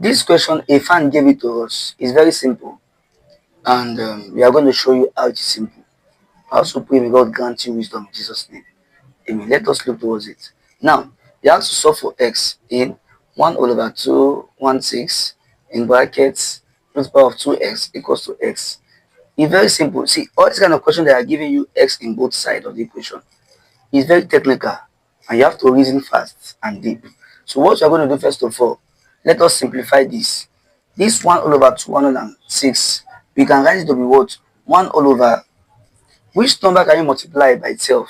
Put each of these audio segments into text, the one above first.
This question, a fan gave it to us. It's very simple, and we are going to show you how it is simple. I also pray may God grant you wisdom in Jesus' name. Amen. Let us look towards it. Now, you have to solve for x in 1 over 2, 1, 6, in brackets, root power of 2x equals to x. It's very simple. See, all these kind of questions that are giving you x in both sides of the equation is very technical, and you have to reason fast and deep. So what you're going to do first of all, let us simplify this. This 1 over 206, we can write it to be what? 1 over, which number can you multiply by itself?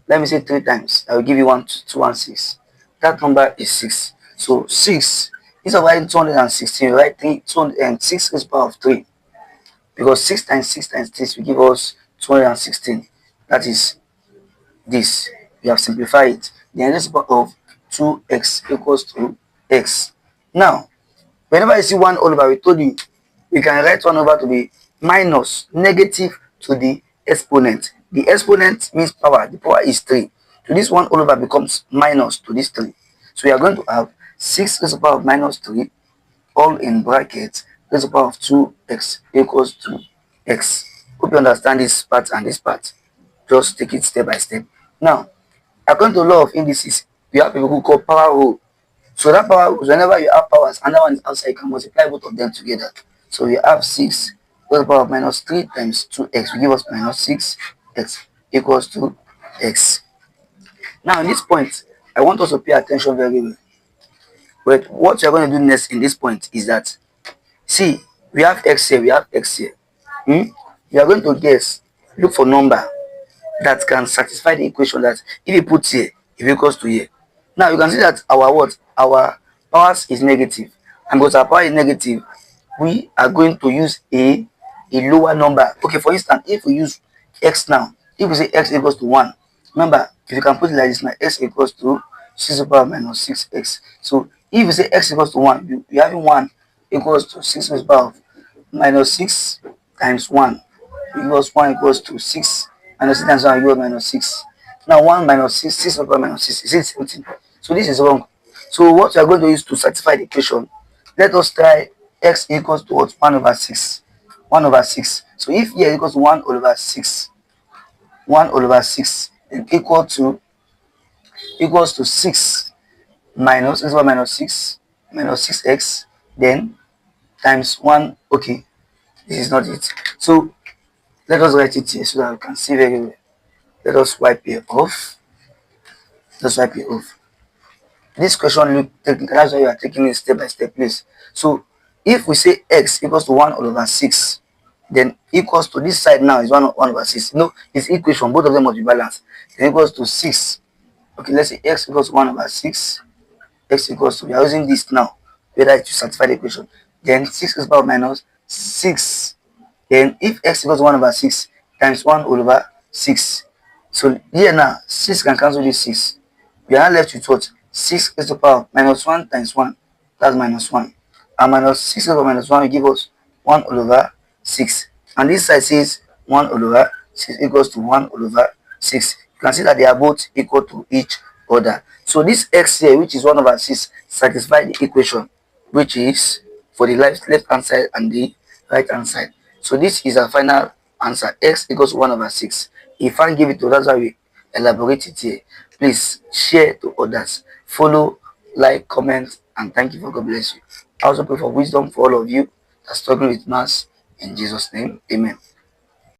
Let me say 3 times. I will give you 216. That number is 6. So 6, instead of writing 216, you write 6 is power of 3. Because 6 times 6 times 3 will give us 216. That is this. We have simplified it. The inverse power of 2x equals to x. Now, whenever you see 1 over, we told you we can write 1 over to be minus negative to the exponent. The exponent means power. The power is 3. So this 1 over becomes minus to this 3. So we are going to have 6 raised to the power of minus 3, all in brackets, raised to the power of 2x equals to x. Hope you understand this part and this part. Just take it step by step. Now, according to law of indices, we have people who call power rule. So that power, whenever you have powers, another one is outside, you can multiply both of them together. So we have 6 to the power of minus 3 times 2x will give us minus 6x equals to x. Now, in this point, I want us to pay attention very well. But what you're going to do next in this point is that, see, we have x here, we have x here. You are going to guess, look for number that can satisfy the equation that if you put here, it equals to here. Now you can see that our powers is negative, and because our power is negative, we are going to use a lower number. Okay, for instance, if we use x now, if we say x equals to 1, remember, if you can put it like this now, x equals to 6 to the power minus 6x. So if you say x equals to 1, you have 1 equals to 6 to the power of minus 6 times 1 equals 1 equals to 6 minus 6 times 1 equals minus 6. Now 1 minus 6, 6 over minus 6, is it something? So this is wrong. So what we are going to use to satisfy the equation, let us try x equals to what? 1 over 6. 1 over 6. So if here equals to 1 over 6, 1 over 6 equals to 6 minus x over minus 6 minus 6x, then times 1. Okay, this is not it. So let us write it here so that we can see very well. Let us wipe it off. Let's wipe it off. This question look technical, that's why you are taking it step by step, please. So if we say x equals to 1 over 6, then equals to this side now is 1 over 6. No, it's equation, both of them must be balanced. Then equals to 6. Okay, let's say x equals to 1 over 6. X equals to, we are using this now, whether to satisfy the equation. Then 6 is power minus 6. Then if x equals to 1 over 6 times 1 over 6. So here now, 6 can cancel this 6. We are left with what? 6 is the power minus 1 times 1. That's minus 1. And minus 6 over minus 1 will give us 1 over 6. And this side says 1 over 6 equals to 1 over 6. You can see that they are both equal to each other. So this x here, which is 1 over 6, satisfies the equation, which is for the left hand side and the right hand side. So this is our final answer. X equals 1 over 6. If I give it to us, that's why we elaborate it here. Please share to others. Follow, like, comment, and thank you for God bless you. I also pray for wisdom for all of you that struggle with maths. In Jesus' name, amen.